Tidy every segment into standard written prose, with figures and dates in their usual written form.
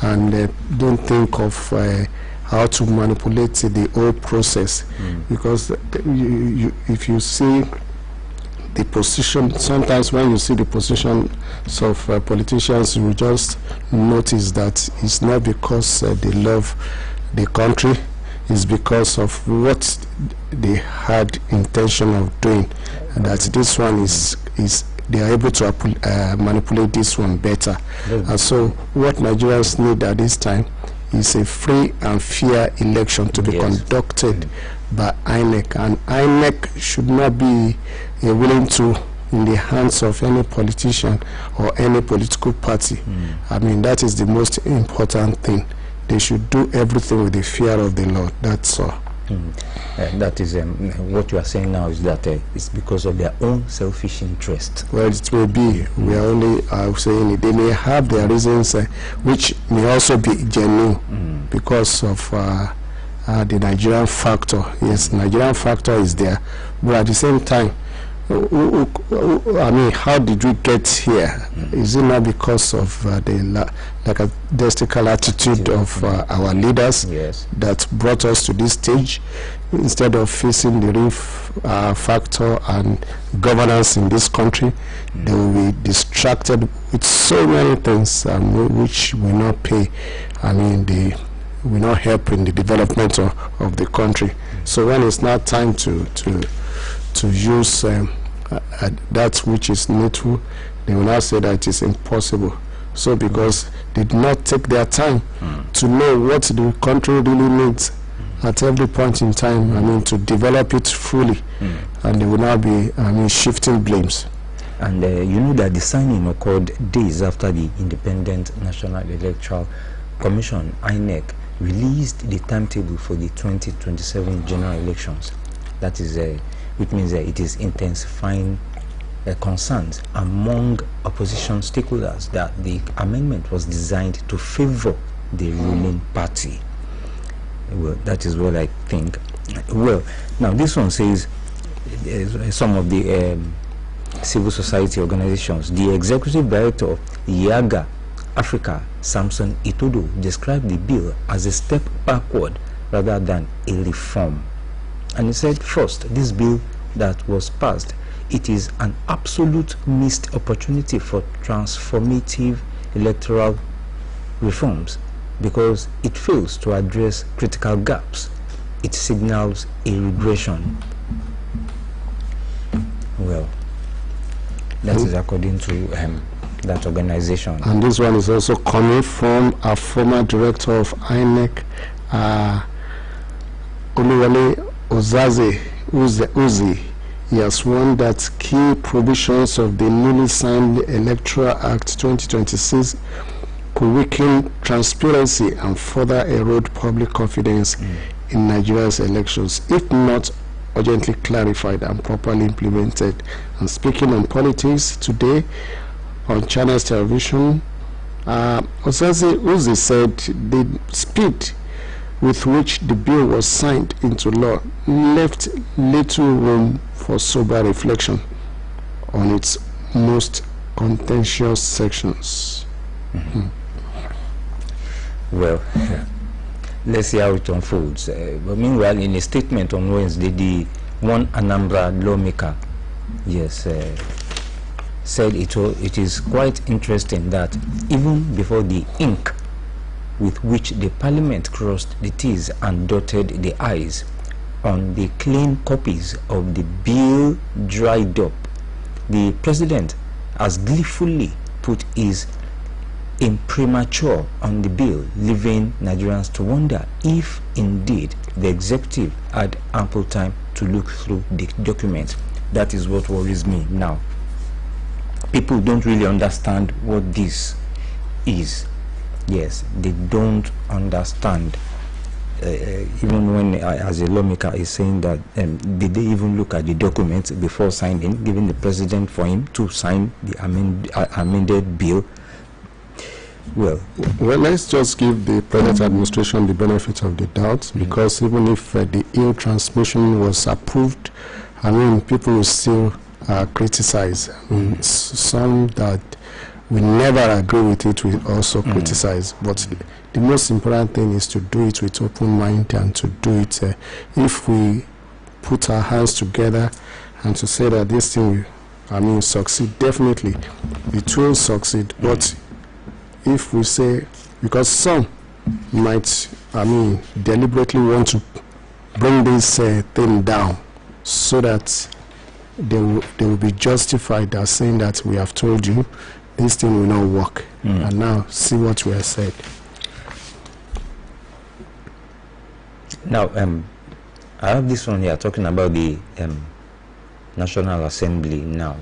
and don't think of how to manipulate the whole process, because if you see the position, sometimes when you see the positions of politicians, you just notice that it's not because they love the country, it's because of what they had intention of doing, and that this one is they are able to manipulate this one better. And so what Nigerians need at this time is a free and fair election to be conducted by INEC, and INEC should not be willing to in the hands of any politician or any political party. I mean, that is the most important thing. They should do everything with the fear of the Lord. That's all. That is what you are saying now is that it's because of their own selfish interest. Well, it may be. We are only saying it. They may have their reasons, which may also be genuine because of the Nigerian factor. Yes, Nigerian factor is there, but at the same time, I mean, how did we get here? Is it not because of the lackadaisical attitude of our leaders that brought us to this stage, instead of facing the real factor and governance in this country? They will be distracted with so many things which will not pay. I mean, they will not help in the development of the country. So when it's not time to use that which is needful, they will now say that it is impossible. So because they did not take their time to know what the country really needs at every point in time, I mean, to develop it fully, and they will now be, I mean, shifting blames. And you know that the signing occurred days after the Independent National Electoral Commission, INEC, released the timetable for the 2027 general elections. That is which means that it is intensifying concerns among opposition stakeholders that the amendment was designed to favor the ruling party. Well, that is what I think. Well, now this one says some of the civil society organizations. The executive director of Yaga Africa, Samson Itodo, described the bill as a step backward rather than a reform. And he said, first, this bill that was passed, it is an absolute missed opportunity for transformative electoral reforms because it fails to address critical gaps. It signals a regression. Well, that is according to that organization. And this one is also coming from a former director of INEC, Oluyole Uzi. He has warned that key provisions of the newly signed Electoral Act 2026 could weaken transparency and further erode public confidence in Nigeria's elections if not urgently clarified and properly implemented. And speaking on politics today on China's television, Uzi said the speed with which the bill was signed into law left little room for sober reflection on its most contentious sections. Well, let's see how it unfolds. But meanwhile, in a statement on Wednesday, the one Anambra lawmaker, said it is quite interesting that even before the ink with which the parliament crossed the T's and dotted the I's on the clean copies of the bill dried up, the president has gleefully put his imprimatur on the bill, leaving Nigerians to wonder if indeed the executive had ample time to look through the documents. That is what worries me now. People don't really understand what this is. Yes, they don't understand. Even when, as a lawmaker, is saying that did they even look at the documents before signing, giving the president for him to sign the amended bill? Well, let's just give the present administration the benefit of the doubt, because even if the ill transmission was approved, I mean, people will still criticize. I mean, some that we never agree with it, we also criticize. But the most important thing is to do it with open mind, and to do it if we put our hands together and to say that this thing will, succeed, definitely it will succeed. But if we say, because some might, deliberately want to bring this thing down, so that they will be justified as saying that we have told you this thing will not work, and now see what we have said. Now, I have this one here talking about the National Assembly now.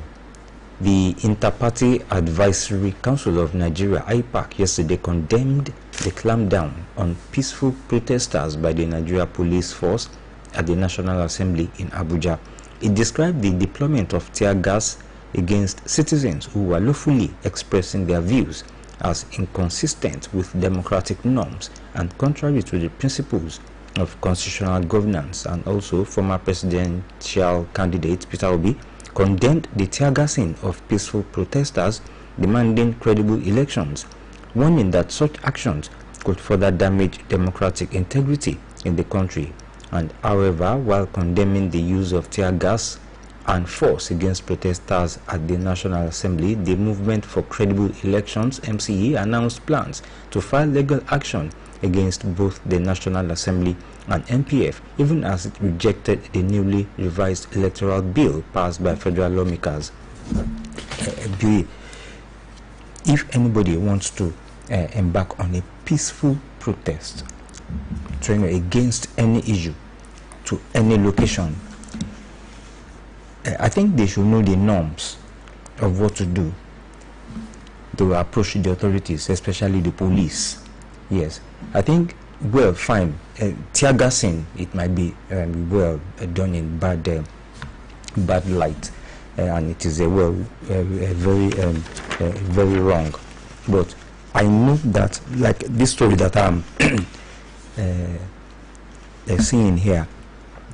The Inter-Party Advisory Council of Nigeria, IPAC, yesterday condemned the clampdown on peaceful protesters by the Nigeria Police Force at the National Assembly in Abuja. It described the deployment of tear gas against citizens who were lawfully expressing their views as inconsistent with democratic norms and contrary to the principles of constitutional governance. And also, former presidential candidate Peter Obi condemned the tear gassing of peaceful protesters demanding credible elections, warning that such actions could further damage democratic integrity in the country. And however, while condemning the use of tear gas and force against protesters at the National Assembly, the Movement for Credible Elections, MCE, announced plans to file legal action against both the National Assembly and MPF, even as it rejected the newly revised electoral bill passed by federal lawmakers. If anybody wants to embark on a peaceful protest against any issue to any location, I think they should know the norms of what to do to approach the authorities, especially the police. Yes, I think, well, fine, tear gassing, it might be well done in bad light, and it is very wrong. But I know that, like this story that I'm seeing here,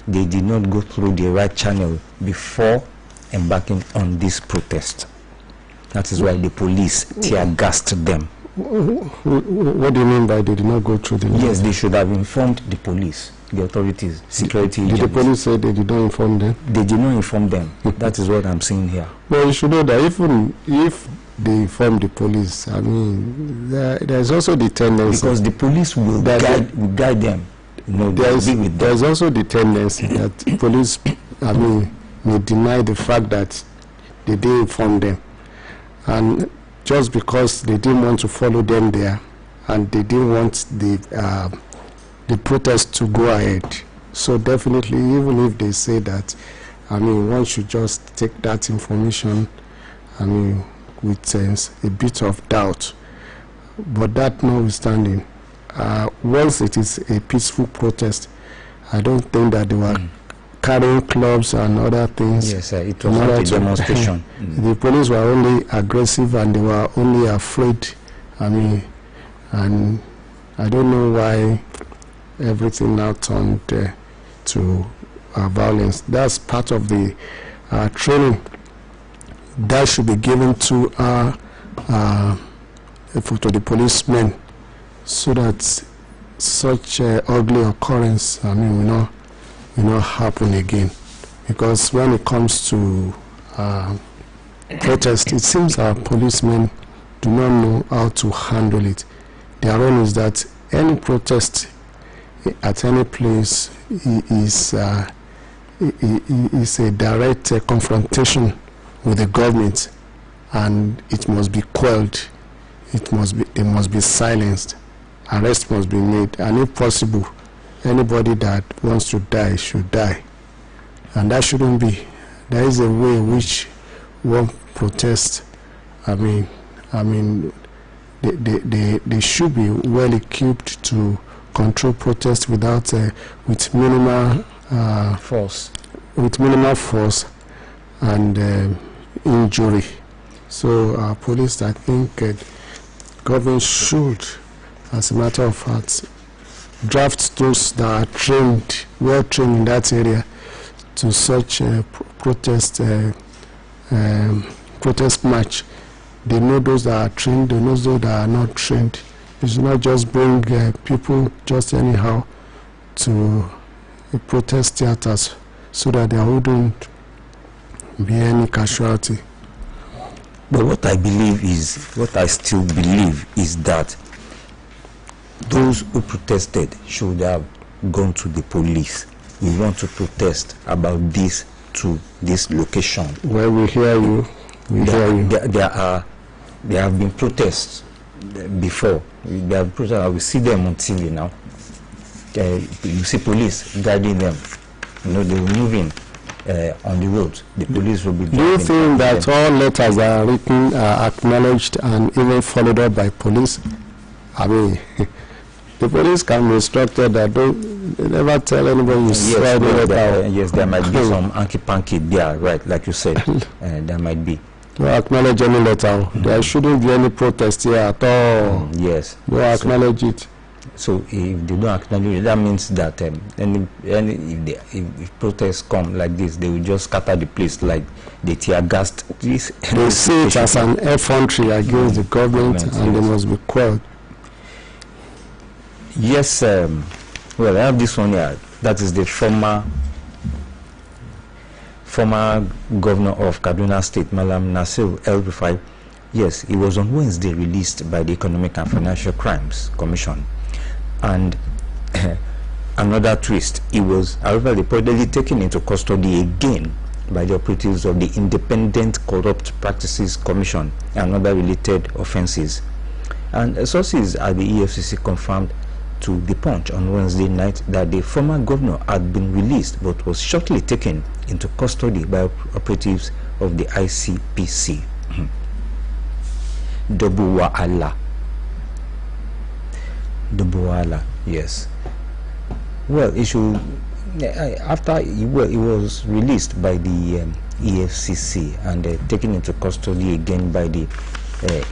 they did not go through the right channel before embarking on this protest. That is why the police tear gassed them. What do you mean by they did not go through the... Yes, they should have informed the police, the authorities, security agents. Did the police say they did not inform them? They did not inform them. That is what I'm saying here. Well, you should know that even if they inform the police, there's also the tendency... Because the police will guide them. There's also the tendency that police, may deny the fact that they didn't inform them. And just because they didn't want to follow them there, and they didn't want the protest to go ahead. So definitely, even if they say that, one should just take that information, with a bit of doubt. But that notwithstanding, once it is a peaceful protest, I don't think that they were carrying clubs and other things. Yes, it was not a demonstration. The police were only aggressive, and they were only afraid. And I don't know why everything now turned to violence. That's part of the training that should be given to the policemen, so that such ugly occurrence will not happen again. Because when it comes to protest, it seems our policemen do not know how to handle it. Their own is that any protest at any place is a direct confrontation with the government, and it must be quelled. It must be silenced. Arrest must be made, and if possible, anybody that wants to die should die. And that shouldn't be. There is a way in which one protest, they should be well equipped to control protest without with minimal force, and injury. So our police, I think, government should, as a matter of fact, draft those that are trained, well trained in that area, to such a protest march, They know those that are trained, they know those that are not trained. You should not just bring people just anyhow to protest theaters so that there wouldn't be any casualty. But what I still believe is that those who protested should have gone to the police. We want to protest about this to this location. Well, we hear you. There have been protests before. There have protests. I will see them on TV now. You see police guiding them. They will move in on the road. The police will be. Do you think that all letters that are written are acknowledged and even followed up by police? I mean, the police can be instructed that they never tell anybody you swear the letter. Yes, there might be some hanky-panky there, right? Like you said, there might be. Don't acknowledge any letter. There shouldn't be any protest here at all. Yes. Don't acknowledge it. So if they don't acknowledge it, that means that if protests come like this, they will just scatter the place like they tear gassed this. They see it as an effrontery against the government, and they must be quelled. Yes. Well, I have this one here. That is the former governor of Kaduna State, Malam Nasir El-Rufai. Yes, he was on Wednesday released by the Economic and Financial Crimes Commission. And another twist, he was, however, reportedly taken into custody again by the operatives of the Independent Corrupt Practices Commission and other related offenses. And sources at the EFCC confirmed to The Punch on Wednesday night that the former governor had been released but was shortly taken into custody by operatives of the ICPC. Dubuwala, yes. Well, he was released by the EFCC and taken into custody again by the the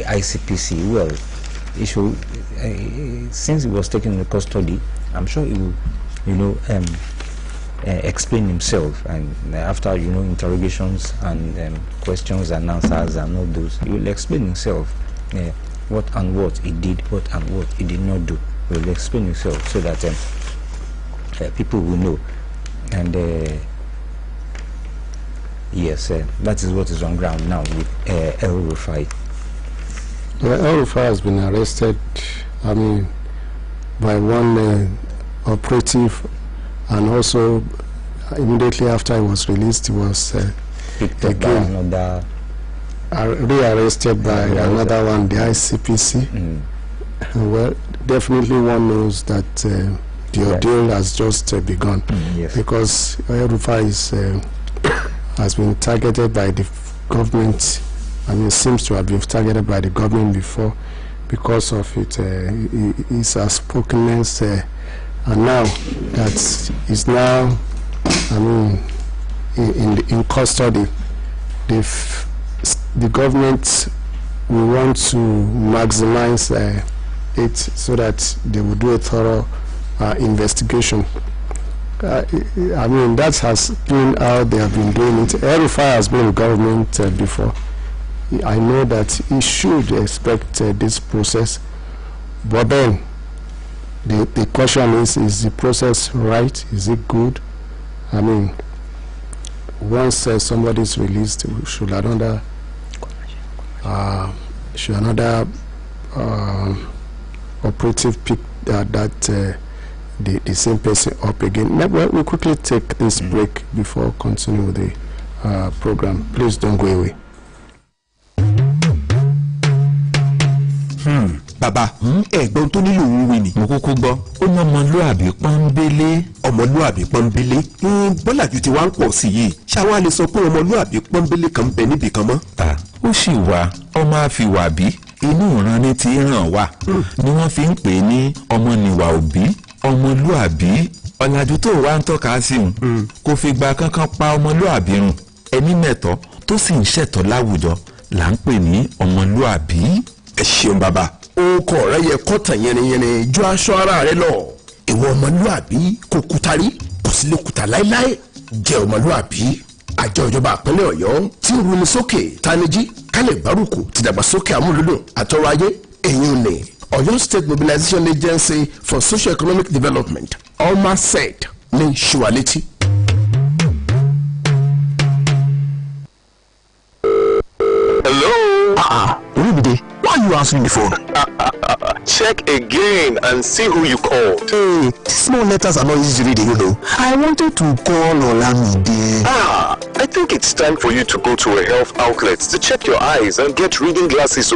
ICPC. Well, he should, since he was taken into custody, I'm sure he will, explain himself, and after interrogations and questions and answers and all those, he will explain himself. What and what he did, what and what he did not do. He will explain himself so that people will know. And yes, that is what is on ground now with El-Rufai. Well, El-Rufai has been arrested, by one operative, and also immediately after he was released, he was again rearrested by another one, the ICPC. Well, definitely one knows that the ordeal has just begun, yes. Because El-Rufai has been targeted by the government. Seems to have been targeted by the government before because of his outspokenness, and now that he's now, in custody, the government will want to maximize it so that they will do a thorough investigation. That has been how they have been doing it. El-Rufai has been in government before. I know that he should expect this process, but then the question is the process right? Is it good? Once somebody is released, should another operative pick the same person up again? We'll quickly take this break before continuing with the program. Please don't go away. Bàbá, ẹ̀gbọ́n tó nílò òun wí ni. Mo kúkú gbọ́, ó ní ọmọlúàbí pọ́nbélé. Ọmọlúàbí pọ́nbélé? Bọ́làjú ti wá ń pọ̀ sí yìí. Ṣáwá lè sọ pé ọmọlúàbí pọ́nbélé kan bẹ níbì kan mọ́. Ó sì wà, ọmọ àfiwàbí, inú ìran ní ti ràn wá. Ni wọ́n fi ń pè ní ọmọnìwà òbí, ọmọlúàbí. Ọ̀làjú tó wá ń tọ́ka sí un, kò fi gba kankan pa ọmọlúàbí run. Ẹni mẹ́tọ́ tó sì ń ṣẹ̀tọ́ láwùjọ là ń pè ní ọmọlúàbí. Ẹ ṣeun bàbá. Orúkọ rẹ yẹ kọ́tàn yẹniyẹni ju aṣọ ara rẹ lọ. Ìwọ ọmọlúàbí kò kúta rí, kò sì lè kúta láéláé. Jẹ́ ọmọlúàbí. àjọ ìjọba ìpínlẹ̀ Ọ̀yọ́ tí ń runi sókè tanijí kálẹ̀ gbárùkù ti dàgbàsókè àmúlùdùn àtọrọ̀ ajé èyí ni Ọ̀yọ́ State Mobilization Agency for Socio-Economic Development OMASED ní ṣùwàlétí. Hello? Olumide, why are you answering the phone? Check again and see who you called. Hey, small letters are not easy to read, you know. I wanted to call Olamide. I think it's time for you to go to a health outlet to check your eyes and get reading glasses.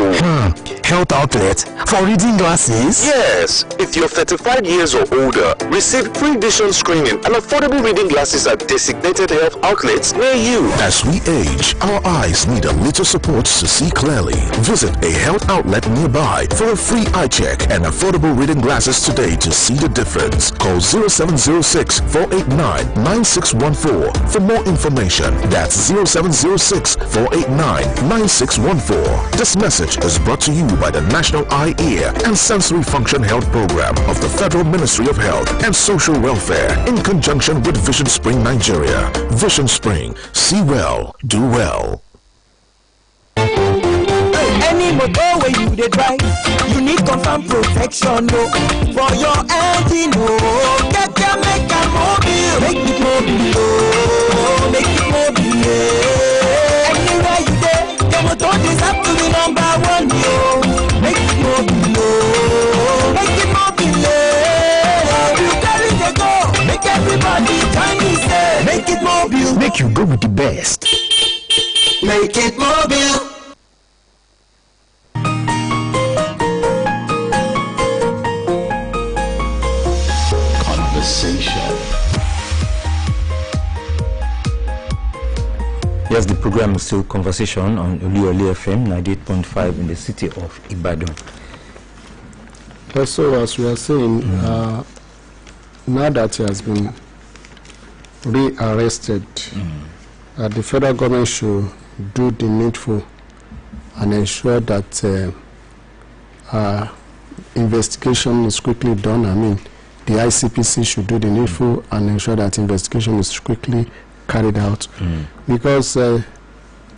Health outlet? For reading glasses? Yes. If you're 35 years or older, receive free vision screening and affordable reading glasses at designated health outlets near you. As we age, our eyes need a little support to see clearly. Visit a health outlet nearby for a free eye check and affordable reading glasses today to see the difference. Call 0706-489-9614 for more information. That's 0706-489-9614. This message is brought to you by the National Eye, Ear and Sensory Function Health Program of the Federal Ministry of Health and Social Welfare in conjunction with Vision Spring Nigeria. Vision Spring. See well, do well. Any motor where you dey drive, you need confirm protection, no. For your engine, no. Get your make a mobile, make it mobile, oh, make it mobile. Yeah. Anywhere you dey, your motor deserve to be number one, yo. Make it mobile, oh, make it mobile. Yeah. You carry the go, make everybody join me, say, make it mobile. Make you go with the best. Make it mobile. Yes, the program is still Conversation on Oluyole FM 98.5 in the city of Ibadan. So as we are saying, now that he has been rearrested, the federal government should do the needful and ensure that investigation is quickly done. I mean, the ICPC should do the needful and ensure that investigation is quickly carried out, because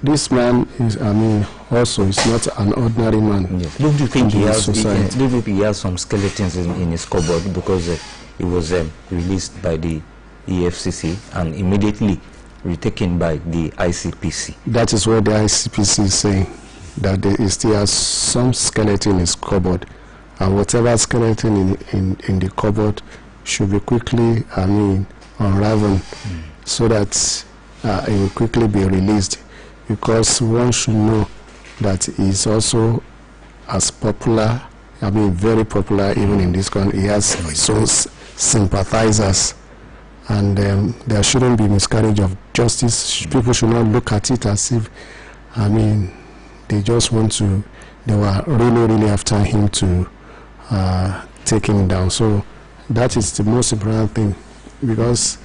this man is, I mean, also is not an ordinary man. Yes. Don't you think he has some skeletons in his cupboard, because he was released by the EFCC and immediately retaken by the ICPC? That is what the ICPC is saying, that there still has some skeleton in his cupboard, and whatever skeleton in the cupboard should be quickly, I mean, unraveled, so that it will quickly be released, because one should know that he's also as popular, I mean very popular even in this country. He has his own sympathizers, and there shouldn't be miscarriage of justice. People should not look at it as if, I mean, they just want to, they were really after him to take him down. So that is the most important thing, because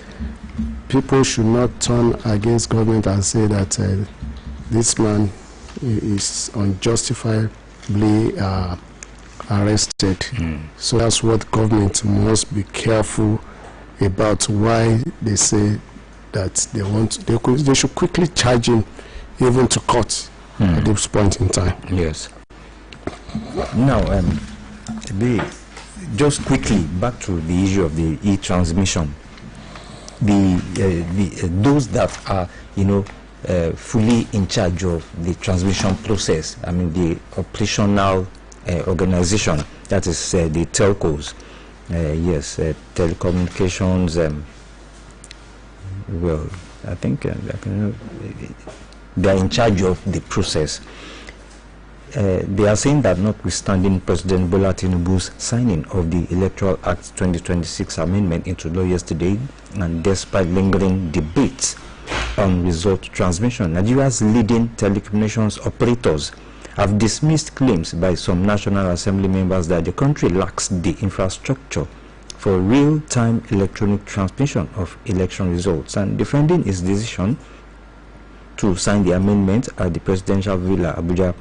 people should not turn against government and say that this man is unjustifiably arrested. So that's what government must be careful about, why they say that they should quickly charge him even to court at this point in time. Yes. Now, just quickly back to the issue of the e-transmission. Those that are, fully in charge of the transmission process, I mean the operational organization, that is the telcos, telecommunications, well, I think they are in charge of the process. They are saying that notwithstanding President Bola Tinubu's signing of the Electoral Act 2026 amendment into law yesterday, and despite lingering debates on result transmission, Nigeria's leading telecommunications operators have dismissed claims by some National Assembly members that the country lacks the infrastructure for real-time electronic transmission of election results, and defending its decision to sign the amendment at the Presidential Villa, Abuja.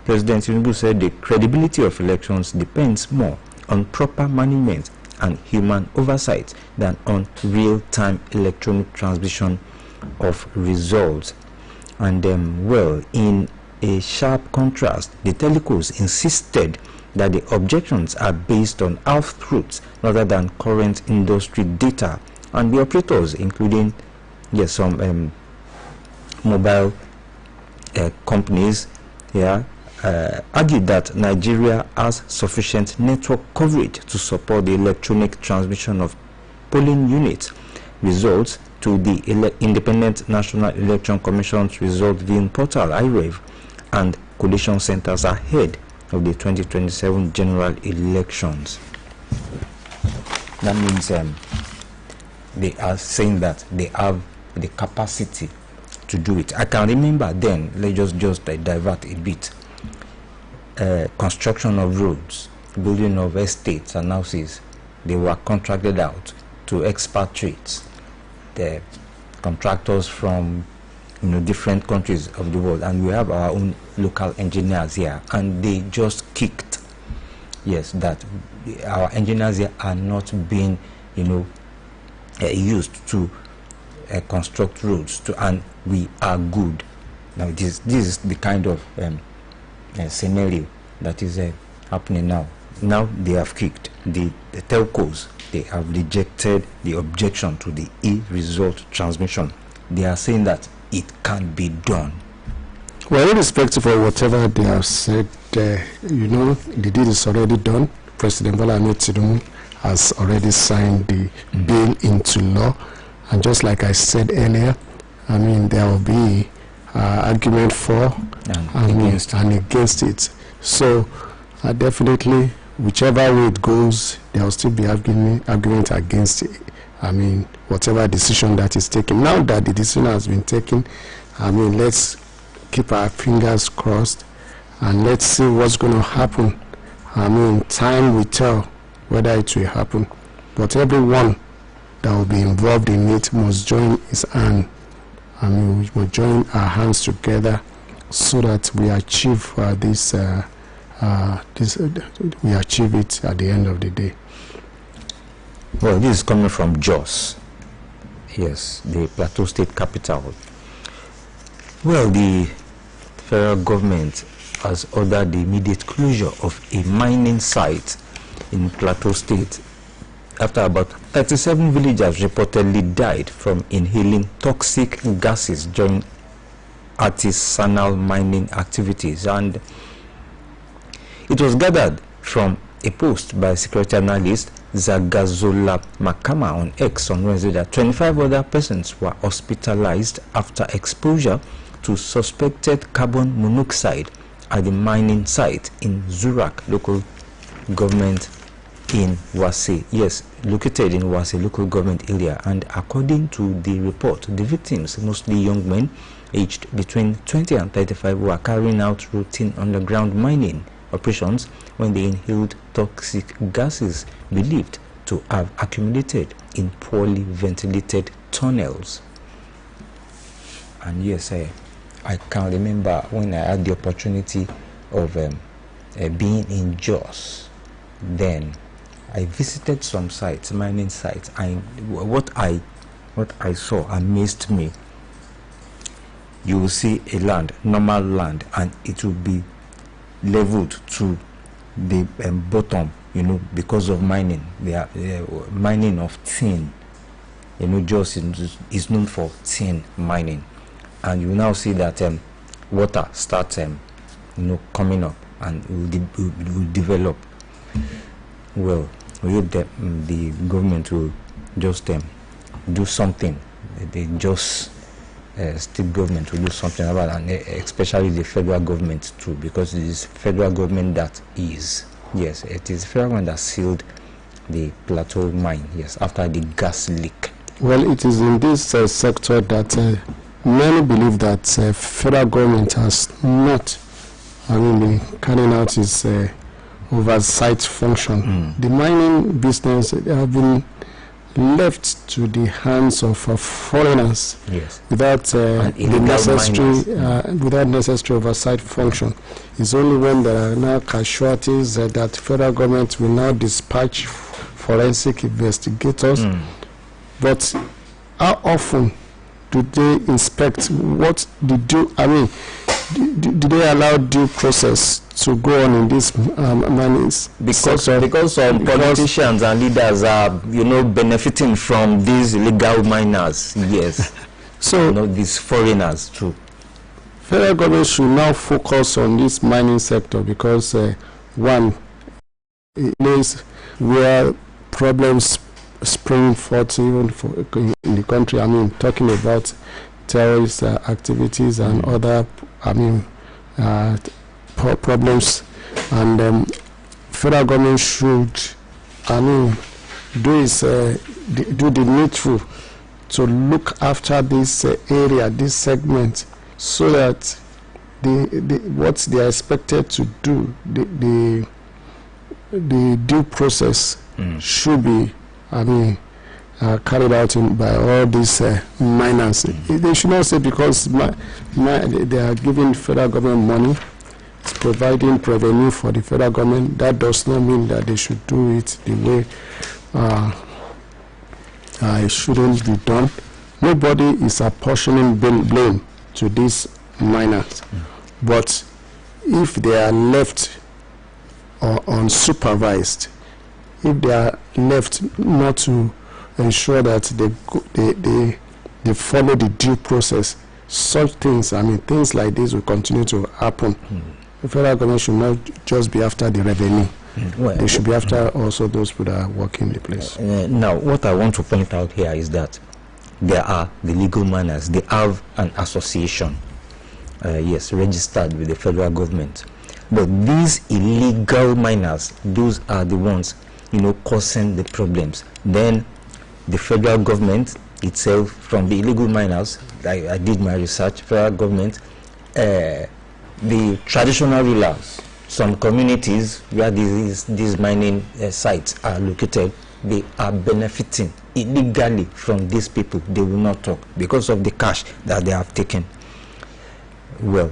President Tinubu said the credibility of elections depends more on proper management and human oversight than on real-time electronic transmission of results. And well, in a sharp contrast, the telecos insisted that the objections are based on half-truths rather than current industry data, and the operators, including some mobile companies argued that Nigeria has sufficient network coverage to support the electronic transmission of polling units results to the Independent National Election Commission's result viewing portal IREV and collation centers ahead of the 2027 general elections. That means they are saying that they have the capacity to do it. I can remember then, let's just divert a bit, construction of roads, building of estates and houses, they were contracted out to expatriates, the contractors from different countries of the world, and we have our own local engineers here, and they just kicked that our engineers here are not being used to construct roads and we are good. Now this is the kind of scenario that is happening now. Now they have kicked the telcos. They have rejected the objection to the e-result transmission. They are saying that it can be done. Well, irrespective of whatever they have said, the deed is already done. President Bola Ahmed Tinubu has already signed the bill into law, and just like I said earlier, I mean, there will be argument for and against it. So definitely, whichever way it goes, there will still be argument against it. I mean, whatever decision that is taken. Now that the decision has been taken, I mean, let's keep our fingers crossed and let's see what's going to happen. I mean, time will tell whether it will happen. But everyone that will be involved in it must join his hand. I mean, we must join our hands together so that we achieve we achieve it at the end of the day. Well, this is coming from Jos. Yes, the Plateau State capital. Well, the federal government has ordered the immediate closure of a mining site in Plateau State after about 37 villagers reportedly died from inhaling toxic gases during artisanal mining activities. And it was gathered from a post by security analyst Zagazola Makama on X on Wednesday that 25 other persons were hospitalized after exposure to suspected carbon monoxide at the mining site in Zurak local government in Wase. Yes, located in Wase local government area. And according to the report, the victims, mostly young men aged between 20 and 35, were carrying out routine underground mining operations when they inhaled toxic gases believed to have accumulated in poorly ventilated tunnels. And yes, I can remember when I had the opportunity of being in Jos. Then I visited some sites, mining sites, and what I saw amazed me. You will see a land, normal land, and it will be leveled to the bottom, because of mining. They are mining of tin. Jos is known for tin mining, and you now see that water starts coming up and will develop. Well, we hope that the government will just do something. State government will do something about it, and especially the federal government too, because it is federal government that is. Yes, it is federal government that sealed the Plateau mine. Yes, after the gas leak. Well, it is in this sector that many believe that federal government has not, been carrying out its oversight function. The mining business have been left to the hands of foreigners, yes, without the necessary oversight function. It's only when there are now casualties that federal government will now dispatch forensic investigators. But how often do they inspect? What did do? I mean, do they allow due process to go on in this mines? Because politicians and leaders are, benefiting from these illegal miners. Yes. So these foreigners too. Federal government should now focus on this mining sector because one, it is where problems spring forth even in the country. I mean, talking about terrorist activities and other, problems, and federal government should, do the needful to look after this area, this segment, so that what they are expected to do, the due process should be, carried out by all these miners. They should not say because they are giving federal government money, it's providing revenue for the federal government. That does not mean that they should do it the way it shouldn't be done. Nobody is apportioning blame to these miners, but if they are left or unsupervised, if they are left not to ensure that they follow the due process, such things, things like this will continue to happen. The federal government should not just be after the revenue. They should be after also those people that are working the place. Now, what I want to point out here is that there are the legal miners. They have an association, yes, registered with the federal government. But these illegal miners, those are the ones, causing the problems. Then the federal government itself, from the illegal miners, I did my research, federal government, the traditional rulers, some communities where these mining sites are located, they are benefiting illegally from these people. They will not talk because of the cash that they have taken. Well,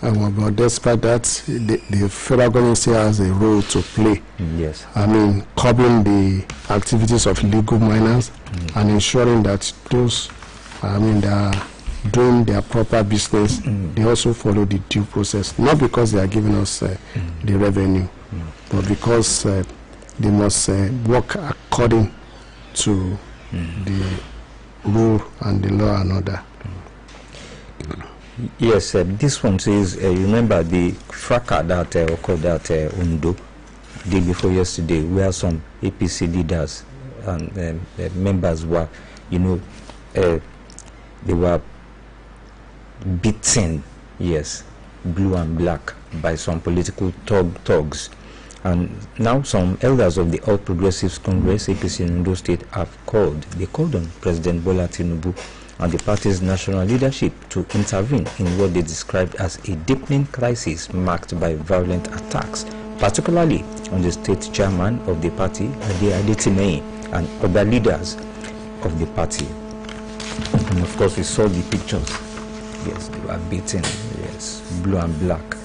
but despite that, the federal government still has a role to play. Yes. Curbing the activities of illegal miners and ensuring that those, that are doing their proper business, they also follow the due process. Not because they are giving us the revenue, but because they must work according to the rule and the law and order. Yes, this one says, remember the fracas that occurred at Ondo day before yesterday, where some APC leaders and members were, they were beaten, yes, blue and black, by some political thugs. And now some elders of the All Progressives Congress, APC in Ondo State, they called on President Bola Tinubu and the party's national leadership to intervene in what they described as a deepening crisis marked by violent attacks, particularly on the state chairman of the party, Ade Adetineye, and other leaders of the party. And of course, we saw the pictures. Yes, they were beaten, yes, blue and black.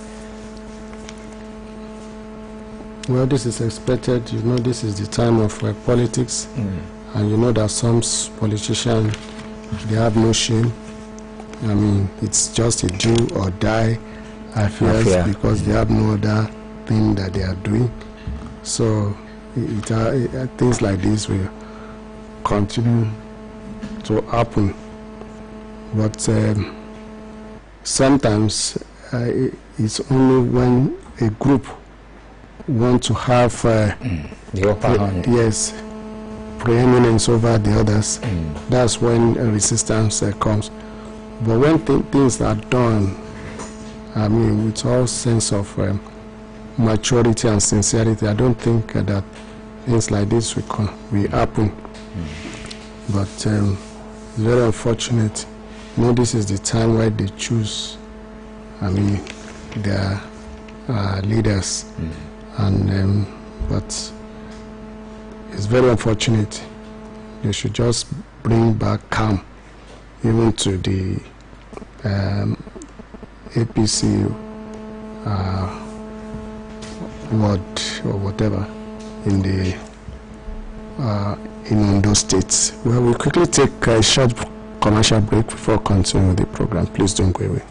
Well, this is expected. This is the time of politics, and that some politicians, they have no shame. It's just a do or die affairs because they have no other thing that they are doing. So things like this will continue to happen. But sometimes it's only when a group want to have the upper hand. Yes, preeminence over the others. That's when resistance comes. But when things are done, with all sense of maturity and sincerity, I don't think that things like this will happen. But it's very unfortunate. This is the time where they choose their leaders, and but it's very unfortunate. They should just bring back calm even to the APC ward or whatever in the in Ondo State. Well, we'll quickly take a short commercial break before continuing the program. Please don't go away.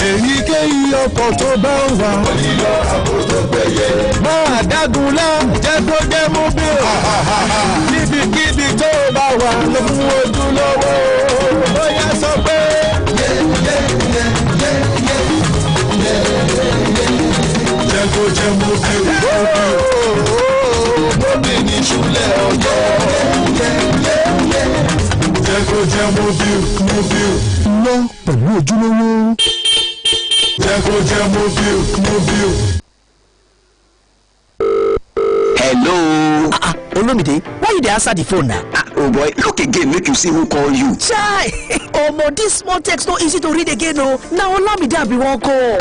èyíkéyìí ọkọ̀ tó bá ń wà. onílọ àbò tó péye. máa dágun lá jẹ́ kó jẹ́ mú bí o. níbikíbi tó bá wà ló fún ojúlówó. ó yá sọ pé. jẹ́ kó jẹ́ mú bí o. bóbi ní ṣúlẹ̀ ọjọ́. jẹ́ kó jẹ́ mú bí o. lọ pẹ̀lú ojúlówó. Hello. Olumide, why you dey answer the phone now? Oh boy, look again, make you see who call you. Chai! Omo, this small text no easy to read again, oh. Now Olamide I be one call.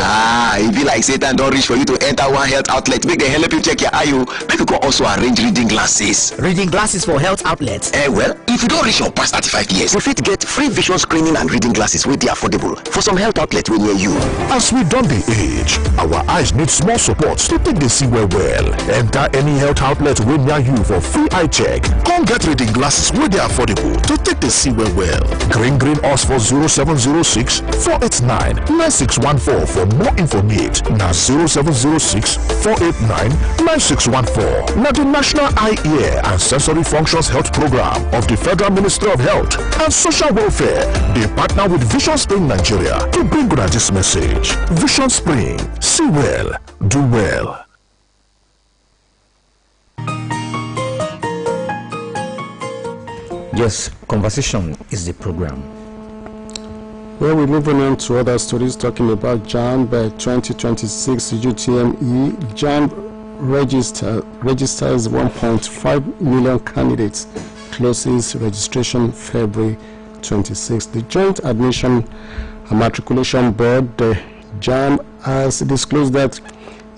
E be like Satan don reach for you to enter one health outlet. Make dem help you check your eye, make you come also arrange reading glasses. Reading glasses for health outlets? Well, if you don reach your past 35 years, you fit get free vision screening and reading glasses wey dey affordable for some health outlet wey near you. As we don dey age, our eyes need small support to take dey see well. Enter any health outlet wey near you for free eye check. Come get reading glasses wey dey affordable to take dey see well. Green us for 0706 489 9614 for more information. Na 0706 489 9614. Na the National Eye, Ear and Sensory Functions Health Program of the Federal Ministry of Health and Social Welfare. They partner with Vision Spring Nigeria to bring you this message. Vision Spring. See well. Do well. Yes, conversation is the program. Well, we're moving on to other stories talking about JAMB 2026 UTME. JAMB registers 1.5 million candidates, closes registration February 26. The Joint Admission and Matriculation Board, the JAMB, has disclosed that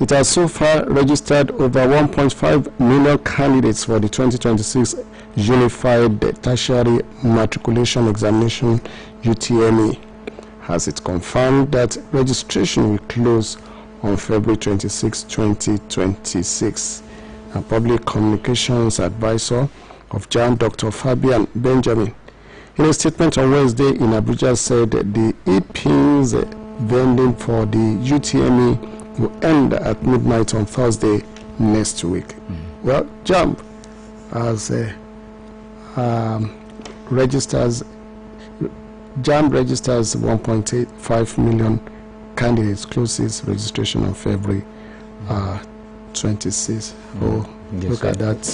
it has so far registered over 1.5 million candidates for the 2026 Unified Tertiary Matriculation Examination UTME. Has it confirmed that registration will close on February 26, 2026. A public communications advisor of JAMB, Dr. Fabian Benjamin, in a statement on Wednesday in Abuja, said the e-pins vending for the UTME will end at midnight on Thursday next week. Well, JAMB has JAMB registers 1.85 million candidates, closes registration on February 26. Oh, yes, look at that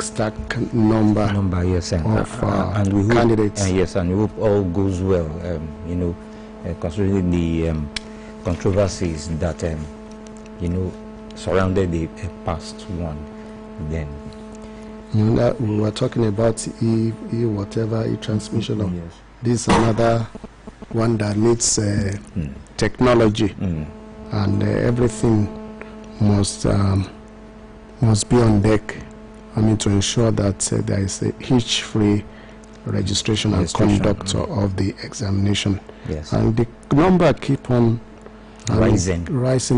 stack number yes, of and we candidates. Hope, yes, and we hope all goes well. Considering the controversies that surrounded the past one, then. That we were talking about e-transmission. Yes. This is another one that needs technology, and everything must be on deck. To ensure that there is a hitch-free registration and conduct of the examination. Yes. And the number keep on rising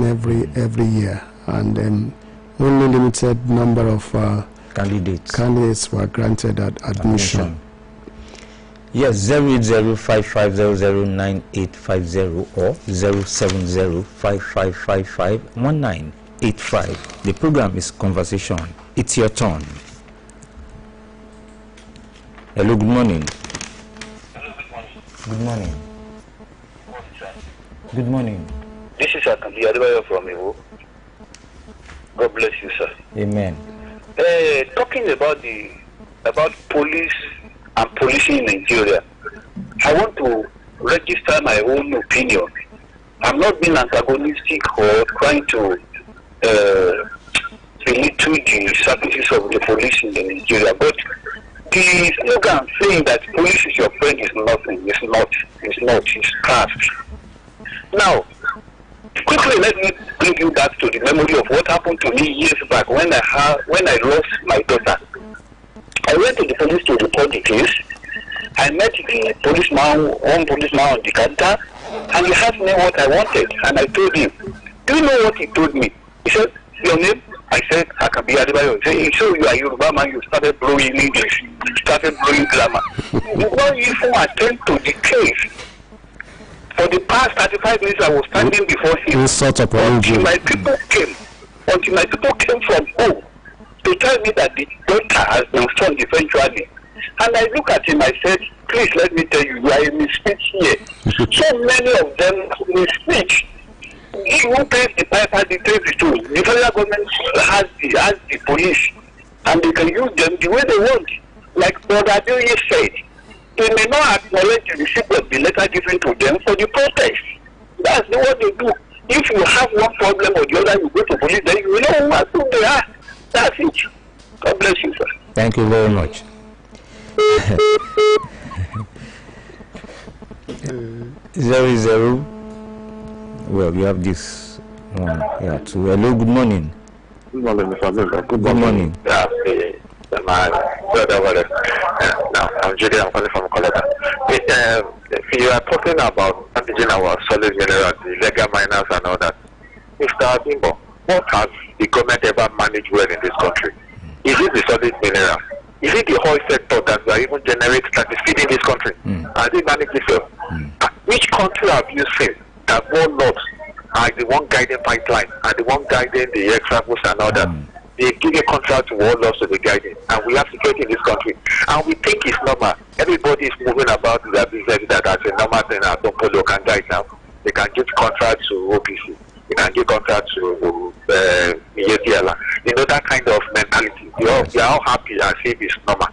every year, and only limited number of candidates were granted admission. Yes, 08055009850 or 07055551985. The program is Conversation. It's your turn. Hello, good morning. Good morning. Good morning. This is Akambi Adebayo from Iwo. God bless you, sir. Amen. Talking about police and policing in Nigeria, I want to register my own opinion. I'm not being antagonistic or trying to belittle the services of the police in Nigeria, but the slogan saying that police is your friend is nothing. It's not. It's craft. Now, quickly let me bring you back to the memory of what happened to me years back when I lost my daughter. I went to the police to report the case. I met one policeman on the counter, and he asked me what I wanted, and I told him. Do you know what he told me? He said, your name? I said, I can be Adebayo. Say, so you are Yoruba man, you started blowing English, you started blowing grammar. You don't even attend to the case. For the past 35 minutes, I was standing before him until my people came. Until my people came from home to tell me that the daughter has been found eventually. And I look at him, I said, please let me tell you, you are in misspeech here. So many of them misspeech. Who pays the piper, the too. The federal government has the police, and they can use them the way they want. Like Brother Adeoye said, they may not acknowledge the receipt of the letter given to them for the protest. That's what they do. If you have one problem or the other, you go to police, then you know who they are. That's it. God bless you, sir. Thank you very much. 00. Well, we have this one. Yeah, too. Hello, good morning. Good morning, Mr. Miller. Good morning. Yeah, now, I'm Judy, I'm calling from Coletta. You are talking about managing our solid minerals, the illegal miners and all that. Mr. Bimbo, what has the government ever managed well in this country? Is it the solid minerals? Is it the oil sector that we are even generating that is feeding this country? Has it managed it well? Which country have you seen that warlords are the one guiding pipeline and the one guiding the examples and all that? They give a contract to warlords to be guiding, and we have security in this country. And we think it's normal. Everybody is moving about their business that that's a normal thing. Don't follow can guide now. They can give contract to OPC. They can give contract to EAPL. You know, that kind of mentality. They are all happy and say it's normal.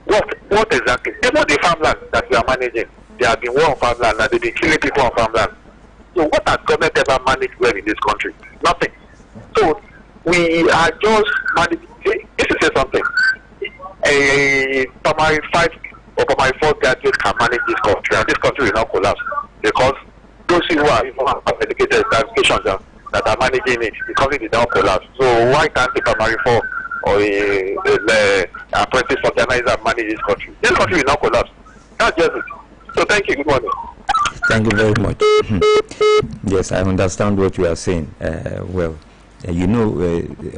What exactly? Even the farmland that we are managing, there have been war on farmland and they've been killing people on farmland. So what has government ever managed well in this country? Nothing. So we are just managing. This is something. A primary 5 or primary 4 graduates can manage this country, and this country will not collapse because those who are even educated qualifications that are managing it, the country did not collapse. So why can't the primary 4 or the apprentice organizer manage this country? This country will not collapse. That's just it. So thank you. Good morning. Thank you very much. Yes, I understand what you are saying. You know,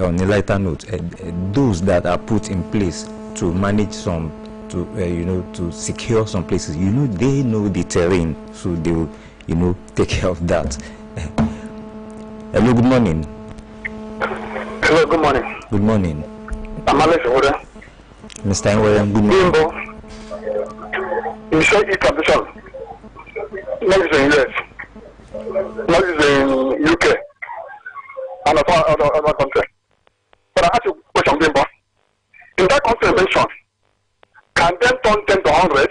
on a lighter note, those that are put in place to manage some, to secure some places, they know the terrain, so they will, take care of that. Hello, good morning. Hello, good morning. Good morning. I'm Alex Oda. Mr. Nwere, good morning. In short, transition. Not in US, not in UK, and other countries. But I ask you a question, Bimbo. In that country mentioned, can them turn 10 to 100?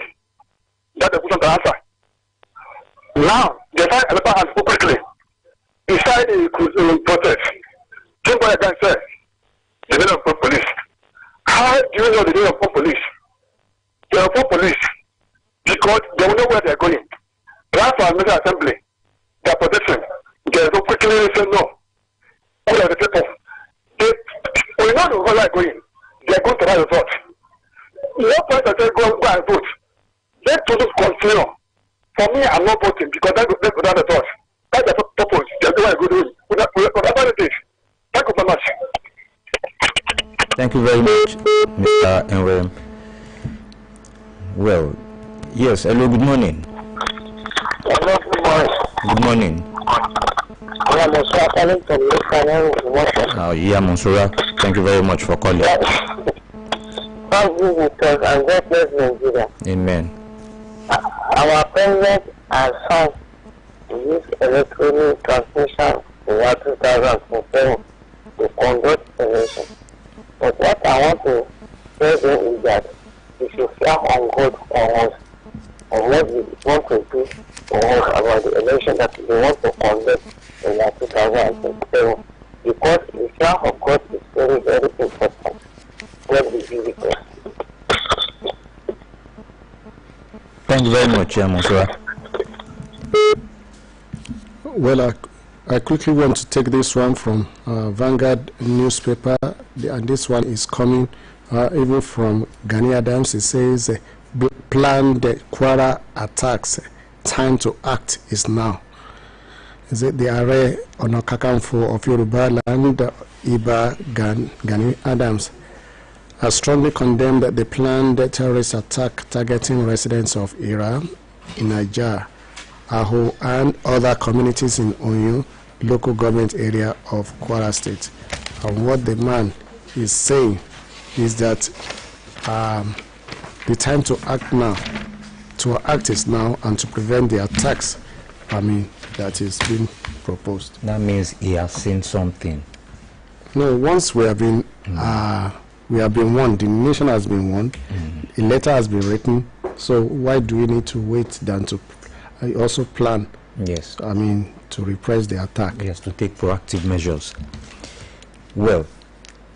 That's the question to answer. Now, they find a lot of quickly inside the protest. Bimbo again said, the name of police. How do you know the name of police? They are for police because they will know where they are going. Right for another assembly, their protection, they don't quickly say no. All of the people, we know where they are going. They are going to write a vote. No point that they go and vote. Let to continue. For me, I'm not voting because that's the thought. That's the purpose. That's why I go do it. Whatever it is. Thank you so much. Thank you very much, Mr. Nwere. Well, yes, hello, good morning. Hello, good morning. Good morning. I'm Monsura calling from yeah, Monsura, thank you very much for calling. God be with us and God bless Nigeria. Amen. Our president has sought to use electronic transmission in year 2007 to conduct election. But what I want to tell them is that we should fear on God for us on what we want to do for us about the election that we want to conduct in year 2007. Because the fear of God is very, very important. God will be with us. Thank you very much, Monsura. Well, I quickly want to take this one from Vanguard newspaper, and this one is coming even from Gani Adams. It says, plan the Kwara attacks, time to act is now. is it the Ààrẹ Ọ̀nà Kakanfò of Yoruba land, Iba Gani Adams, has strongly condemned the planned terrorist attack targeting residents of Ira, Inaja, Aho, and other communities in Oyo, local government area of Kwara State. And what the man is saying is that the time to act is now, and to prevent the attacks, that is being proposed. That means he has seen something. No, once we have been warned, the nation has been warned, a letter has been written, so why do we need to wait than to also plan? Yes. To repress the attack. Yes, to take proactive measures. Well,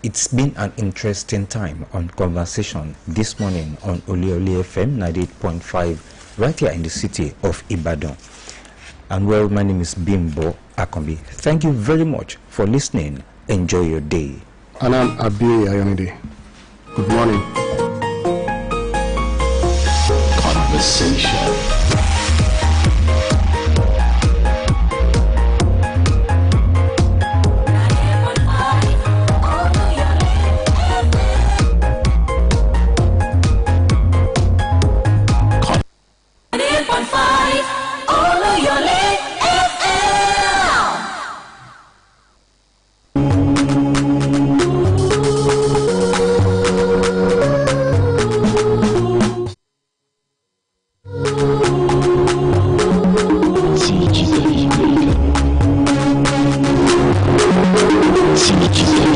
it's been an interesting time on conversation this morning on Oluyole FM 98.5 right here in the city of Ibadan. And well, my name is Bimbo Akombi. Thank you very much for listening. Enjoy your day. And I'm Abi Ayonide. Good morning. Conversation. Teach